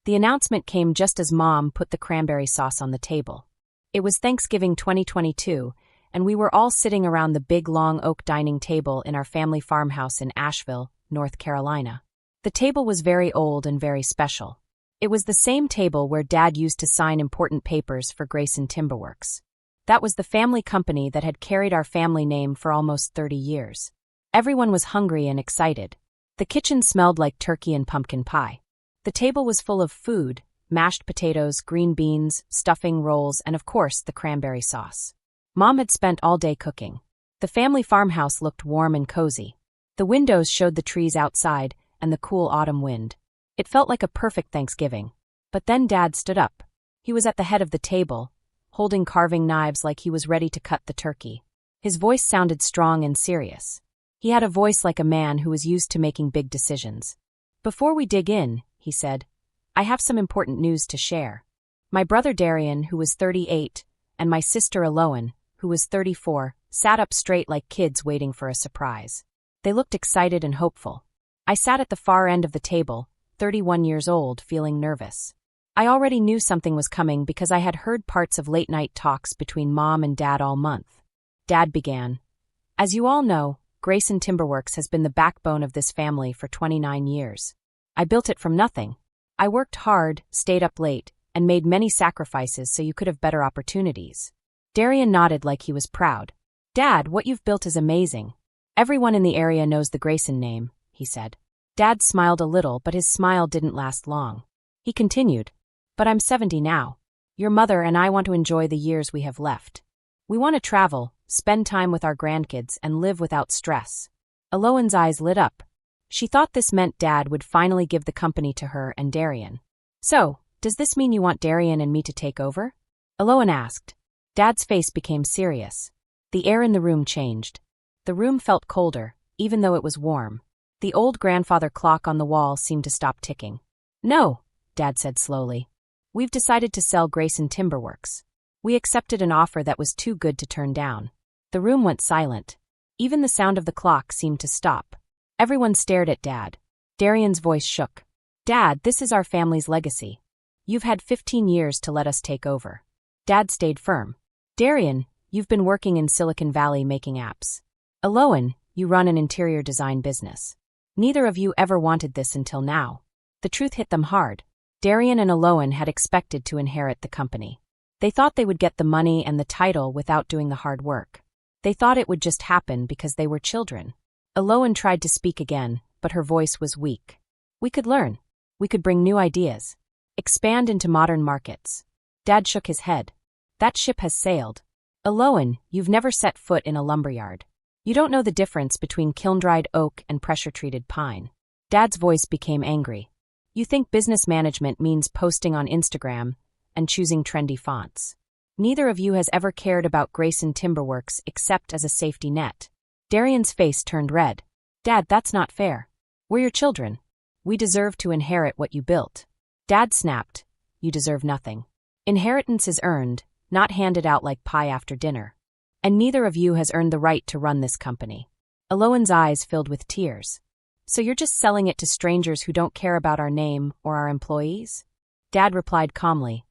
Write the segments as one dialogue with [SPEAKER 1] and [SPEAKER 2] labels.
[SPEAKER 1] The announcement came just as Mom put the cranberry sauce on the table. It was Thanksgiving 2022, and we were all sitting around the big long oak dining table in our family farmhouse in Asheville, North Carolina. The table was very old and very special. It was the same table where Dad used to sign important papers for Grayson Timberworks. That was the family company that had carried our family name for almost 30 years. Everyone was hungry and excited. The kitchen smelled like turkey and pumpkin pie. The table was full of food: mashed potatoes, green beans, stuffing, rolls, and of course the cranberry sauce. Mom had spent all day cooking. The family farmhouse looked warm and cozy. The windows showed the trees outside and the cool autumn wind. It felt like a perfect Thanksgiving. But then Dad stood up. He was at the head of the table, holding carving knives like he was ready to cut the turkey. His voice sounded strong and serious. He had a voice like a man who was used to making big decisions. "Before we dig in," he said, "I have some important news to share. My brother Darian, who was 38, and my sister Aloan, who was 34, sat up straight like kids waiting for a surprise. They looked excited and hopeful. I sat at the far end of the table, 31 years old, feeling nervous. I already knew something was coming because I had heard parts of late-night talks between Mom and Dad all month. Dad began. "As you all know, Grayson Timberworks has been the backbone of this family for 29 years. I built it from nothing. I worked hard, stayed up late, and made many sacrifices so you could have better opportunities." Darian nodded like he was proud. "Dad, what you've built is amazing. Everyone in the area knows the Grayson name," he said. Dad smiled a little, but his smile didn't last long. He continued, "But I'm 70 now. Your mother and I want to enjoy the years we have left. We want to travel, spend time with our grandkids, and live without stress." Aloan's eyes lit up. She thought this meant Dad would finally give the company to her and Darian. "So, does this mean you want Darian and me to take over?" Aloan asked. Dad's face became serious. The air in the room changed. The room felt colder, even though it was warm. The old grandfather clock on the wall seemed to stop ticking. "No," Dad said slowly. "We've decided to sell Grayson Timberworks. We accepted an offer that was too good to turn down." The room went silent. Even the sound of the clock seemed to stop. Everyone stared at Dad. Darian's voice shook. "Dad, this is our family's legacy. You've had 15 years to let us take over." Dad stayed firm. "Darian, you've been working in Silicon Valley making apps. Aloan, you run an interior design business. Neither of you ever wanted this until now." The truth hit them hard. Darian and Aloan had expected to inherit the company. They thought they would get the money and the title without doing the hard work. They thought it would just happen because they were children. Aloan tried to speak again, but her voice was weak. "We could learn. We could bring new ideas. Expand into modern markets." Dad shook his head. "That ship has sailed. Aloan, you've never set foot in a lumberyard. You don't know the difference between kiln-dried oak and pressure-treated pine." Dad's voice became angry. "You think business management means posting on Instagram and choosing trendy fonts. Neither of you has ever cared about Grayson Timberworks except as a safety net." Darian's face turned red. "Dad, that's not fair. We're your children. We deserve to inherit what you built." Dad snapped. "You deserve nothing. Inheritance is earned, not handed out like pie after dinner. And neither of you has earned the right to run this company." Aloan's eyes filled with tears. "So you're just selling it to strangers who don't care about our name or our employees?" Dad replied calmly,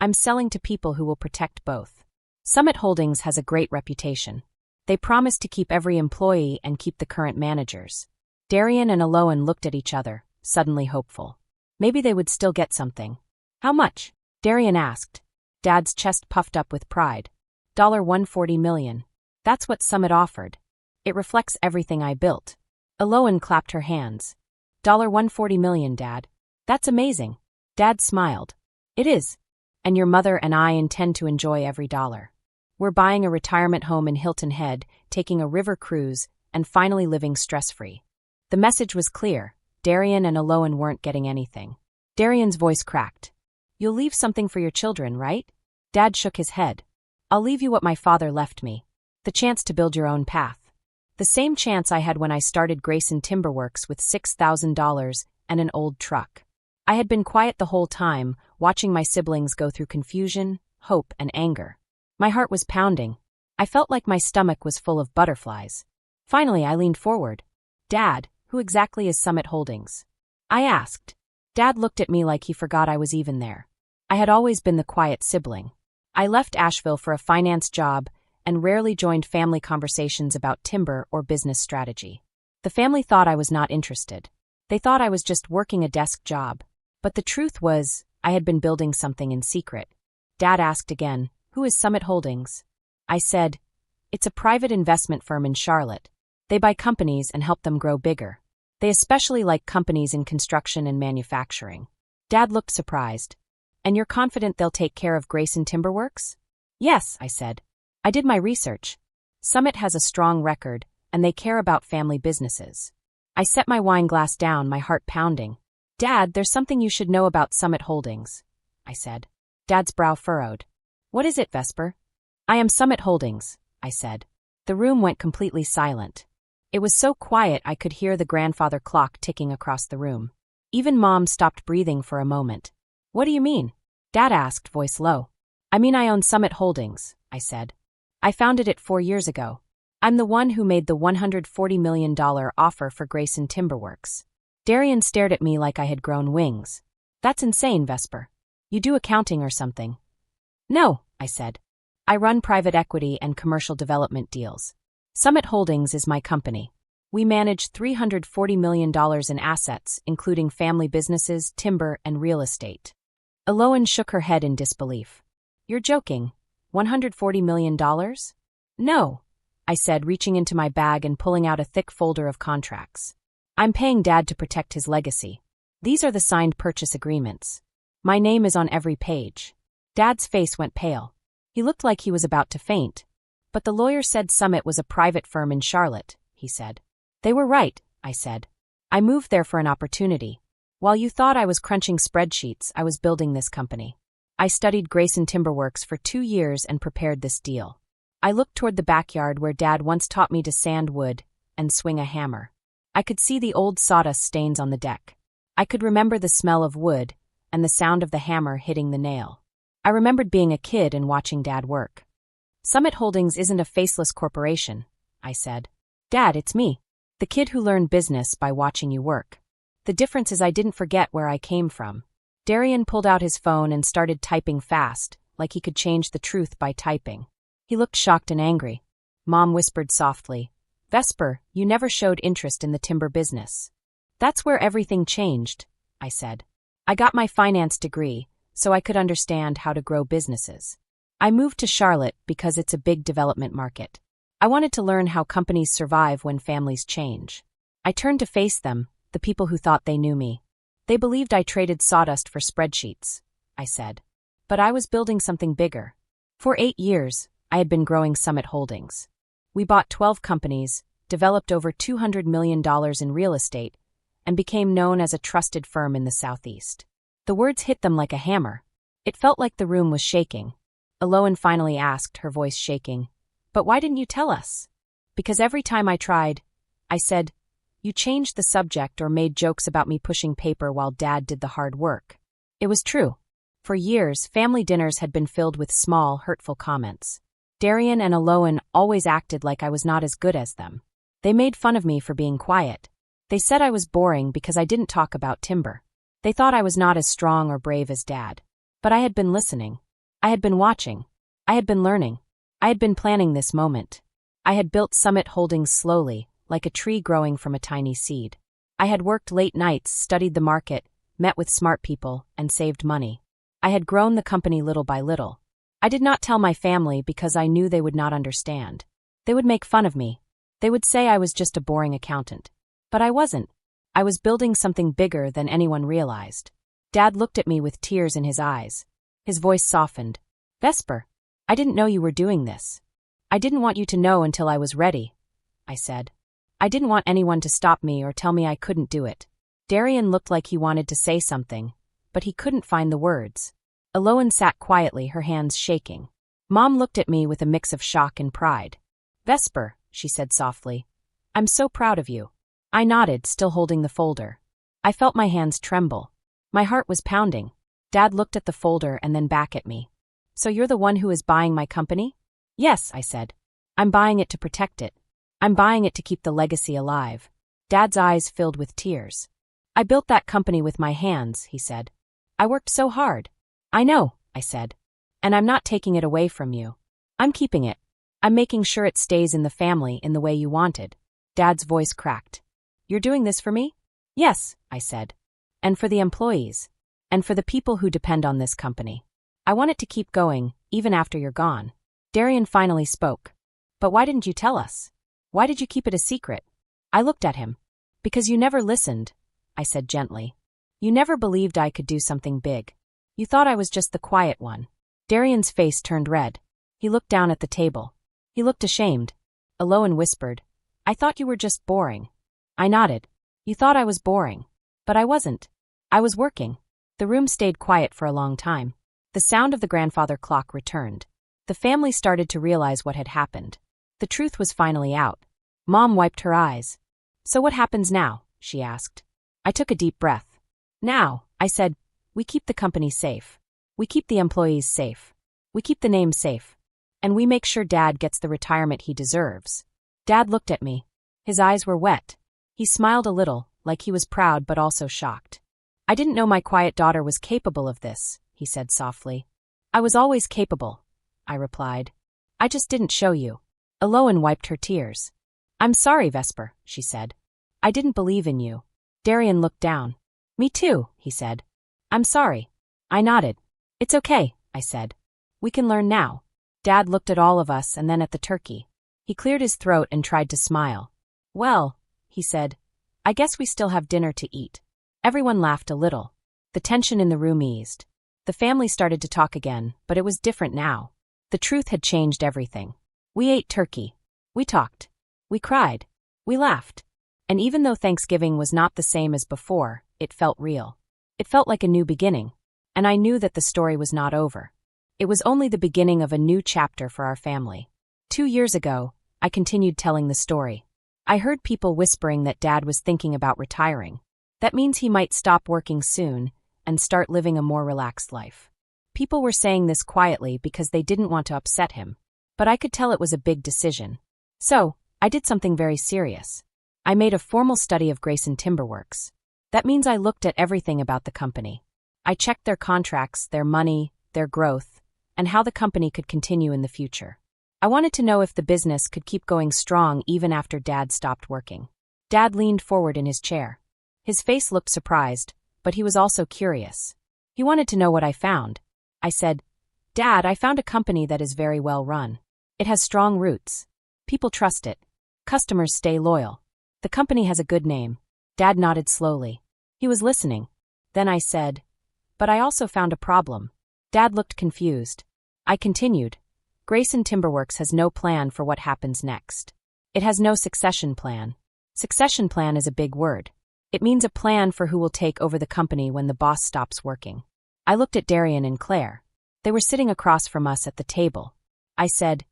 [SPEAKER 1] "I'm selling to people who will protect both. Summit Holdings has a great reputation. They promise to keep every employee and keep the current managers." Darian and Aloan looked at each other, suddenly hopeful. Maybe they would still get something. "How much?" Darian asked. Dad's chest puffed up with pride. $140 million. That's what Summit offered. It reflects everything I built." Aloan clapped her hands. $140 million, Dad. That's amazing." Dad smiled. "It is. And your mother and I intend to enjoy every dollar. We're buying a retirement home in Hilton Head, taking a river cruise, and finally living stress-free." The message was clear. Darian and Aloan weren't getting anything. Darian's voice cracked. "You'll leave something for your children, right?" Dad shook his head. "I'll leave you what my father left me. The chance to build your own path. The same chance I had when I started Grayson Timberworks with $6,000 and an old truck. I had been quiet the whole time, watching my siblings go through confusion, hope, and anger. My heart was pounding. I felt like my stomach was full of butterflies. Finally, I leaned forward. "Dad, who exactly is Summit Holdings?" I asked. Dad looked at me like he forgot I was even there. I had always been the quiet sibling. I left Asheville for a finance job and rarely joined family conversations about timber or business strategy. The family thought I was not interested. They thought I was just working a desk job. But the truth was, I had been building something in secret. Dad asked again, "Who is Summit Holdings?" I said, "It's a private investment firm in Charlotte. They buy companies and help them grow bigger. They especially like companies in construction and manufacturing." Dad looked surprised. "And you're confident they'll take care of Grayson Timber Works?" "Yes," I said. "I did my research. Summit has a strong record, and they care about family businesses." I set my wine glass down, my heart pounding. "Dad, there's something you should know about Summit Holdings," I said. Dad's brow furrowed. "What is it, Vesper?" "I am Summit Holdings," I said. The room went completely silent. It was so quiet I could hear the grandfather clock ticking across the room. Even Mom stopped breathing for a moment. "What do you mean?" Dad asked, voice low. "I mean I own Summit Holdings," I said. "I founded it 4 years ago. I'm the one who made the $140 million offer for Grayson Timber Works." Darian stared at me like I had grown wings. "That's insane, Vesper. You do accounting or something." "No," I said. "I run private equity and commercial development deals. Summit Holdings is my company. We manage $340 million in assets, including family businesses, timber, and real estate." Eloan shook her head in disbelief. "You're joking. $140 million? "No," I said, reaching into my bag and pulling out a thick folder of contracts. "I'm paying Dad to protect his legacy. These are the signed purchase agreements. My name is on every page." Dad's face went pale. He looked like he was about to faint. "But the lawyer said Summit was a private firm in Charlotte," he said. "They were right," I said. "I moved there for an opportunity. While you thought I was crunching spreadsheets, I was building this company. I studied Grayson Timber Works for 2 years and prepared this deal." I looked toward the backyard where Dad once taught me to sand wood and swing a hammer. I could see the old sawdust stains on the deck. I could remember the smell of wood and the sound of the hammer hitting the nail. I remembered being a kid and watching Dad work. "Summit Holdings isn't a faceless corporation," I said. "Dad, it's me. The kid who learned business by watching you work. The difference is I didn't forget where I came from." Darian pulled out his phone and started typing fast, like he could change the truth by typing. He looked shocked and angry. Mom whispered softly, "Vesper, you never showed interest in the timber business." "That's where everything changed," I said. "I got my finance degree, so I could understand how to grow businesses. I moved to Charlotte because it's a big development market. I wanted to learn how companies survive when families change. I turned to face them, the people who thought they knew me. They believed I traded sawdust for spreadsheets," I said. "But I was building something bigger. For 8 years, I had been growing Summit Holdings. We bought 12 companies, developed over $200 million in real estate, and became known as a trusted firm in the Southeast." The words hit them like a hammer. It felt like the room was shaking. Eloan finally asked, her voice shaking, "But why didn't you tell us?" "Because every time I tried," I said, "you changed the subject or made jokes about me pushing paper while Dad did the hard work." It was true. For years, family dinners had been filled with small, hurtful comments. Darian and Eloan always acted like I was not as good as them. They made fun of me for being quiet. They said I was boring because I didn't talk about timber. They thought I was not as strong or brave as Dad. But I had been listening. I had been watching. I had been learning. I had been planning this moment. I had built Summit Holdings slowly, like a tree growing from a tiny seed. I had worked late nights, studied the market, met with smart people, and saved money. I had grown the company little by little. I did not tell my family because I knew they would not understand. They would make fun of me. They would say I was just a boring accountant. But I wasn't. I was building something bigger than anyone realized. Dad looked at me with tears in his eyes. His voice softened. "Vesper, I didn't know you were doing this. I didn't want you to know until I was ready," I said. "I didn't want anyone to stop me or tell me I couldn't do it." Darian looked like he wanted to say something, but he couldn't find the words. Eloan sat quietly, her hands shaking. Mom looked at me with a mix of shock and pride. "Vesper," she said softly, "I'm so proud of you." I nodded, still holding the folder. I felt my hands tremble. My heart was pounding. Dad looked at the folder and then back at me. "So you're the one who is buying my company?" "Yes," I said. "I'm buying it to protect it. I'm buying it to keep the legacy alive." Dad's eyes filled with tears. I built that company with my hands, he said. I worked so hard. I know, I said. And I'm not taking it away from you. I'm keeping it. I'm making sure it stays in the family in the way you wanted. Dad's voice cracked. You're doing this for me? Yes, I said. And for the employees. And for the people who depend on this company. I want it to keep going, even after you're gone. Darian finally spoke. But why didn't you tell us? Why did you keep it a secret? I looked at him. Because you never listened, I said gently. You never believed I could do something big. You thought I was just the quiet one. Darian's face turned red. He looked down at the table. He looked ashamed. Aloan whispered, I thought you were just boring. I nodded. You thought I was boring. But I wasn't. I was working. The room stayed quiet for a long time. The sound of the grandfather clock returned. The family started to realize what had happened. The truth was finally out. Mom wiped her eyes. So what happens now? She asked. I took a deep breath. Now, I said, we keep the company safe. We keep the employees safe. We keep the name safe. And we make sure Dad gets the retirement he deserves. Dad looked at me. His eyes were wet. He smiled a little, like he was proud but also shocked. I didn't know my quiet daughter was capable of this, he said softly. I was always capable, I replied. I just didn't show you. Aloan wiped her tears. I'm sorry, Vesper, she said. I didn't believe in you. Darian looked down. Me too, he said. I'm sorry. I nodded. It's okay, I said. We can learn now. Dad looked at all of us and then at the turkey. He cleared his throat and tried to smile. Well, he said, I guess we still have dinner to eat. Everyone laughed a little. The tension in the room eased. The family started to talk again, but it was different now. The truth had changed everything. We ate turkey. We talked. We cried. We laughed. And even though Thanksgiving was not the same as before, it felt real. It felt like a new beginning. And I knew that the story was not over. It was only the beginning of a new chapter for our family. 2 years ago, I continued telling the story. I heard people whispering that Dad was thinking about retiring. That means he might stop working soon and start living a more relaxed life. People were saying this quietly because they didn't want to upset him. But I could tell it was a big decision. So, I did something very serious. I made a formal study of Grayson Timberworks. That means I looked at everything about the company. I checked their contracts, their money, their growth, and how the company could continue in the future. I wanted to know if the business could keep going strong even after Dad stopped working. Dad leaned forward in his chair. His face looked surprised, but he was also curious. He wanted to know what I found. I said, Dad, I found a company that is very well run. It has strong roots. People trust it. Customers stay loyal. The company has a good name. Dad nodded slowly. He was listening. Then I said, but I also found a problem. Dad looked confused. I continued. Grayson Timberworks has no plan for what happens next. It has no succession plan. Succession plan is a big word. It means a plan for who will take over the company when the boss stops working. I looked at Darian and Claire. They were sitting across from us at the table. I said,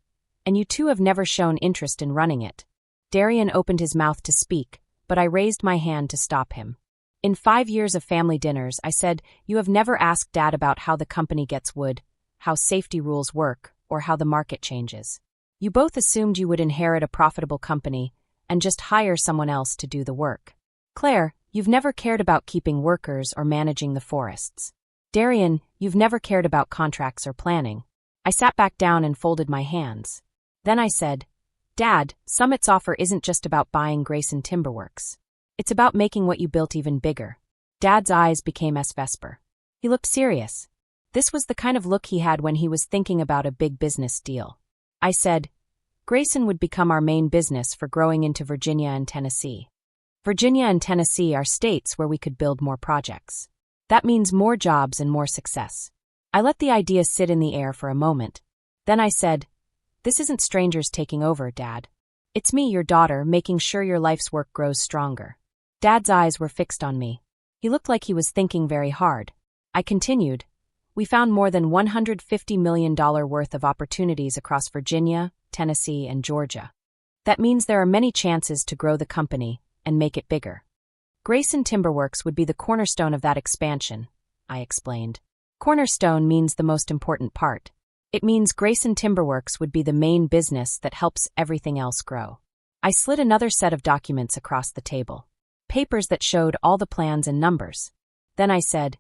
[SPEAKER 1] and you two have never shown interest in running it. Darian opened his mouth to speak, but I raised my hand to stop him. In 5 years of family dinners, I said, you have never asked Dad about how the company gets wood, how safety rules work, or how the market changes. You both assumed you would inherit a profitable company and just hire someone else to do the work. Claire, you've never cared about keeping workers or managing the forests. Darian, you've never cared about contracts or planning. I sat back down and folded my hands. Then I said, Dad, Summit's offer isn't just about buying Grayson Timberworks. It's about making what you built even bigger. Dad's eyes became Vesper. He looked serious. This was the kind of look he had when he was thinking about a big business deal. I said, Grayson would become our main business for growing into Virginia and Tennessee. Virginia and Tennessee are states where we could build more projects. That means more jobs and more success. I let the idea sit in the air for a moment. Then I said, this isn't strangers taking over, Dad. It's me, your daughter, making sure your life's work grows stronger. Dad's eyes were fixed on me. He looked like he was thinking very hard. I continued, we found more than $150 million worth of opportunities across Virginia, Tennessee, and Georgia. That means there are many chances to grow the company and make it bigger. Grayson Timberworks would be the cornerstone of that expansion, I explained. Cornerstone means the most important part. It means Grayson Timberworks would be the main business that helps everything else grow. I slid another set of documents across the table. papers that showed all the plans and numbers. Then I said,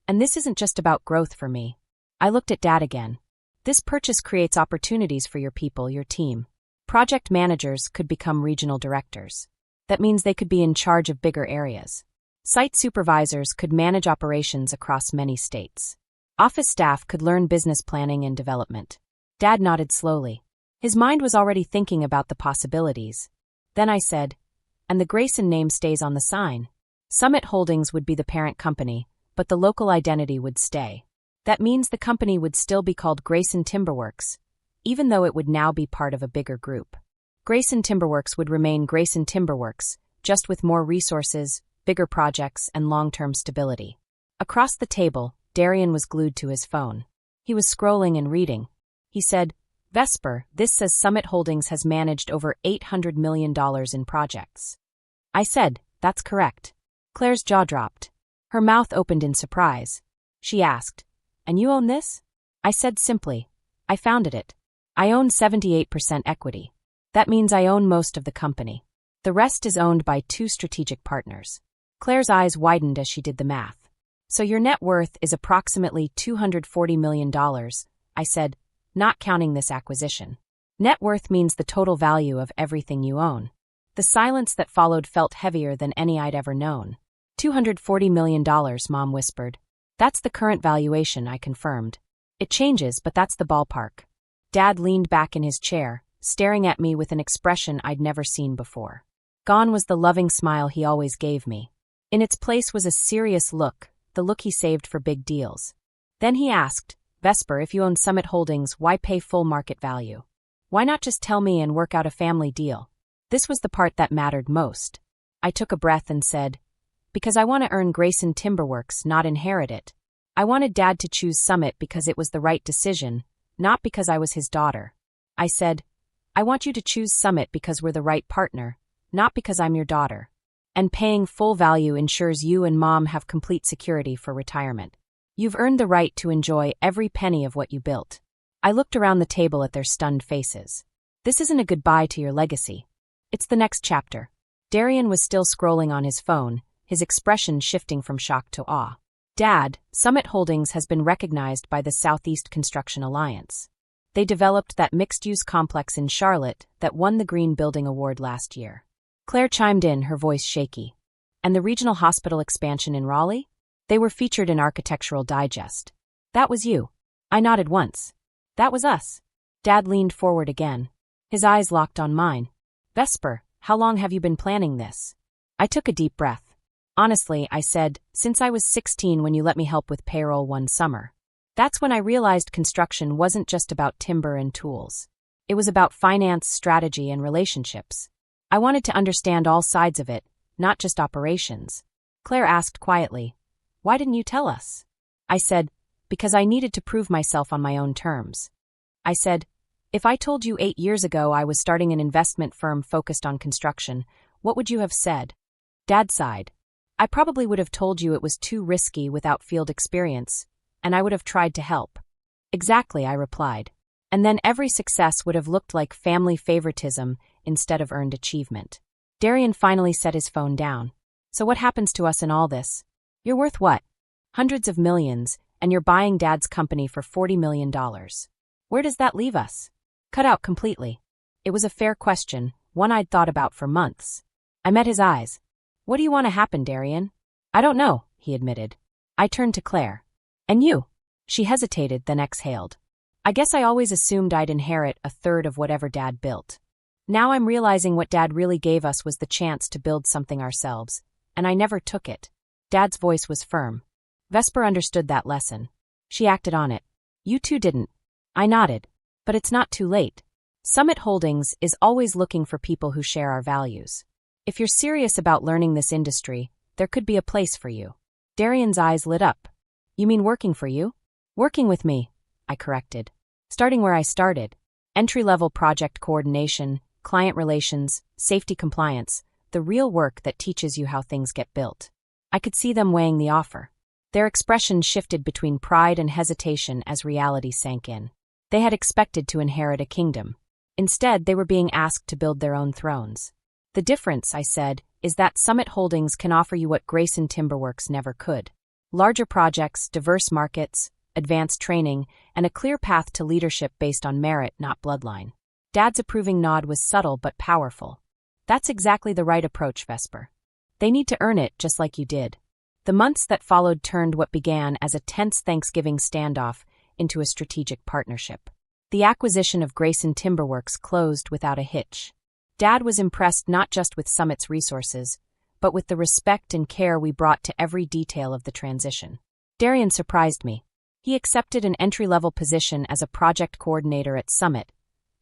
[SPEAKER 1] "And this isn't just about growth for me." I looked at Dad again. "This purchase creates opportunities for your people, your team. Project managers could become regional directors. That means they could be in charge of bigger areas. Site supervisors could manage operations across many states. Office staff could learn business planning and development." Dad nodded slowly. His mind was already thinking about the possibilities. Then I said, "And the Grayson name stays on the sign. Summit Holdings would be the parent company, but the local identity would stay. That means the company would still be called Grayson Timberworks, even though it would now be part of a bigger group. Grayson Timberworks would remain Grayson Timberworks, just with more resources, bigger projects, and long-term stability." Across the table, Darian was glued to his phone. He was scrolling and reading. He said, "Vesper, this says Summit Holdings has managed over $800 million in projects." I said, "That's correct." Claire's jaw dropped. Her mouth opened in surprise. She asked, "And you own this?" I said simply, "I founded it. I own 78% equity. That means I own most of the company. The rest is owned by 2 strategic partners." Claire's eyes widened as she did the math. "So your net worth is approximately $240 million, I said, "not counting this acquisition." Net worth means the total value of everything you own. The silence that followed felt heavier than any I'd ever known. $240 million, Mom whispered. "That's the current valuation," I confirmed. "It changes, but that's the ballpark." Dad leaned back in his chair, staring at me with an expression I'd never seen before. Gone was the loving smile he always gave me. In its place was a serious look, the look he saved for big deals. Then he asked, "Vesper, if you own Summit Holdings, why pay full market value? Why not just tell me and work out a family deal?" This was the part that mattered most. I took a breath and said, "Because I want to earn Grayson Timberworks, not inherit it. I wanted Dad to choose Summit because it was the right decision, not because I was his daughter." I said, "I want you to choose Summit because we're the right partner, not because I'm your daughter. And paying full value ensures you and Mom have complete security for retirement. You've earned the right to enjoy every penny of what you built." I looked around the table at their stunned faces. This isn't a goodbye to your legacy. It's the next chapter. Darian was still scrolling on his phone, his expression shifting from shock to awe. "Dad, Summit Holdings has been recognized by the Southeast Construction Alliance. They developed that mixed-use complex in Charlotte that won the Green Building Award last year." Claire chimed in, her voice shaky. "And the regional hospital expansion in Raleigh? They were featured in Architectural Digest." "That was you." I nodded once. "That was us." Dad leaned forward again. His eyes locked on mine. "Vesper, how long have you been planning this?" I took a deep breath. "Honestly," I said, "since I was 16 when you let me help with payroll one summer. That's when I realized construction wasn't just about timber and tools. It was about finance, strategy, and relationships. I wanted to understand all sides of it, not just operations." Claire asked quietly, "Why didn't you tell us?" I said, "Because I needed to prove myself on my own terms." I said, "If I told you 8 years ago I was starting an investment firm focused on construction, what would you have said?" Dad sighed. "I probably would have told you it was too risky without field experience, and I would have tried to help." "Exactly," I replied. "And then every success would have looked like family favoritism instead of earned achievement." Darian finally set his phone down. "So what happens to us in all this? You're worth what? Hundreds of millions, and you're buying Dad's company for $40 million. Where does that leave us?" Cut out completely. It was a fair question, one I'd thought about for months. I met his eyes. "What do you want to happen, Darian?" "I don't know," he admitted. I turned to Claire. "And you?" She hesitated, then exhaled. "I guess I always assumed I'd inherit a third of whatever Dad built. Now I'm realizing what Dad really gave us was the chance to build something ourselves, and I never took it." Dad's voice was firm. Vesper understood that lesson. She acted on it. "You two didn't." I nodded. "But it's not too late. Summit Holdings is always looking for people who share our values. If you're serious about learning this industry, there could be a place for you." Darian's eyes lit up. "You mean working for you?" "Working with me," I corrected. "Starting where I started. Entry-level project coordination, client relations, safety compliance, the real work that teaches you how things get built." I could see them weighing the offer. Their expression shifted between pride and hesitation as reality sank in. They had expected to inherit a kingdom. Instead, they were being asked to build their own thrones. The difference, I said, is that Summit Holdings can offer you what Grayson Timberworks never could. Larger projects, diverse markets, advanced training, and a clear path to leadership based on merit, not bloodline. Dad's approving nod was subtle but powerful. That's exactly the right approach, Vesper. They need to earn it just like you did. The months that followed turned what began as a tense Thanksgiving standoff into a strategic partnership. The acquisition of Grayson Timberworks closed without a hitch. Dad was impressed not just with Summit's resources, but with the respect and care we brought to every detail of the transition. Darian surprised me. He accepted an entry-level position as a project coordinator at Summit,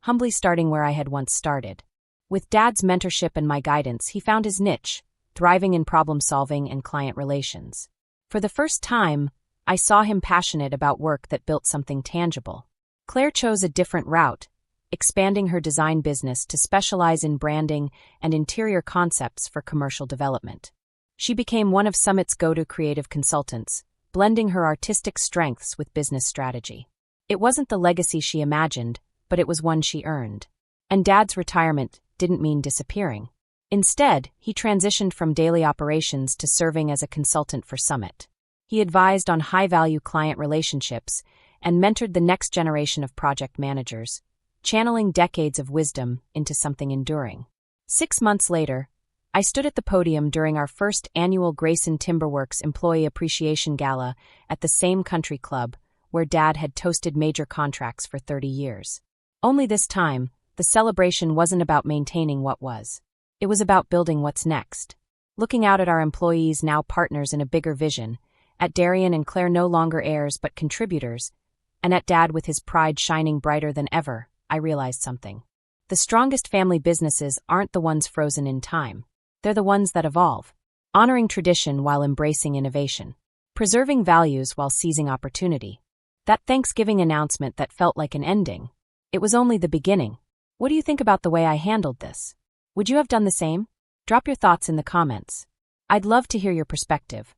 [SPEAKER 1] humbly starting where I had once started. With Dad's mentorship and my guidance, he found his niche, thriving in problem-solving and client relations. For the first time, I saw him passionate about work that built something tangible. Claire chose a different route, expanding her design business to specialize in branding and interior concepts for commercial development. She became one of Summit's go-to creative consultants, blending her artistic strengths with business strategy. It wasn't the legacy she imagined, but it was one she earned. And Dad's retirement didn't mean disappearing. Instead, he transitioned from daily operations to serving as a consultant for Summit. He advised on high-value client relationships and mentored the next generation of project managers, channeling decades of wisdom into something enduring. 6 months later, I stood at the podium during our first annual Grayson Timberworks Employee Appreciation Gala at the same country club where Dad had toasted major contracts for 30 years. Only this time, the celebration wasn't about maintaining what was. It was about building what's next. Looking out at our employees, now partners in a bigger vision, at Darian and Claire no longer heirs but contributors, and at Dad with his pride shining brighter than ever, I realized something. The strongest family businesses aren't the ones frozen in time. They're the ones that evolve, honoring tradition while embracing innovation, preserving values while seizing opportunity. That Thanksgiving announcement that felt like an ending, it was only the beginning. What do you think about the way I handled this? Would you have done the same? Drop your thoughts in the comments. I'd love to hear your perspective.